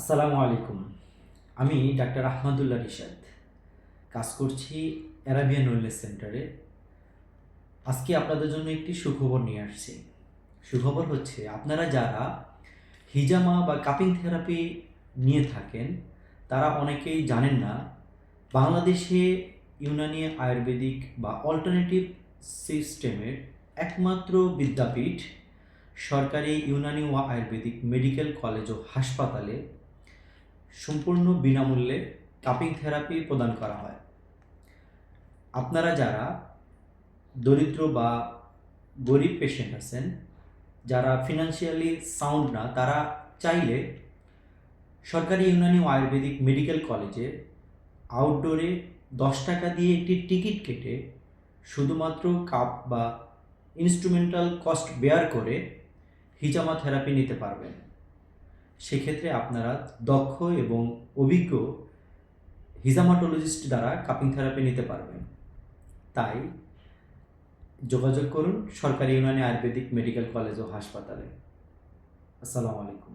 আসসালামু আলাইকুম। আমি ডাক্তার আহমদুল্লাহ রিশাদ। কাজ করছি অ্যারাবিয়ান ওয়েলনেস সেন্টারে। আজকে আপনাদের জন্য একটি সুখবর নিয়ে আসছি। সুখবর হচ্ছে আপনারা যারা হিজামা বা কাপিং থেরাপি নিয়ে থাকেন তারা অনেকেই জানেন না বাংলাদেশে ইউনানি আয়ুর্বেদিক বা অল্টারনেটিভ সিস্টেমের একমাত্র বিদ্যাপীঠ সরকারি ইউনানি ও আয়ুর্বেদিক মেডিকেল কলেজ ও হাসপাতালে সম্পূর্ণ বিনামূল্যে কাপিং থেরাপি প্রদান করা হয়। আপনারা যারা দরিদ্র বা গরিব পেশেন্ট আছেন, যারা ফিনান্সিয়ালি সাউন্ড না, তারা চাইলে সরকারি ইউনানি ও আয়ুর্বেদিক মেডিকেল কলেজে আউটডোরে 10 টাকা দিয়ে একটি টিকিট কেটে শুধুমাত্র কাপ বা ইনস্ট্রুমেন্টাল কস্ট বেয়ার করে হিজামা থেরাপি নিতে পারবেন। সেক্ষেত্রে আপনারা দক্ষ এবং অভিজ্ঞ হিজামাটোলজিস্ট দ্বারা কাপিং থেরাপি নিতে পারবেন। তাই যোগাযোগ করুন সরকারি ইউনানি আয়ুর্বেদিক মেডিকেল কলেজ ও হাসপাতালে। আসসালামু আলাইকুম।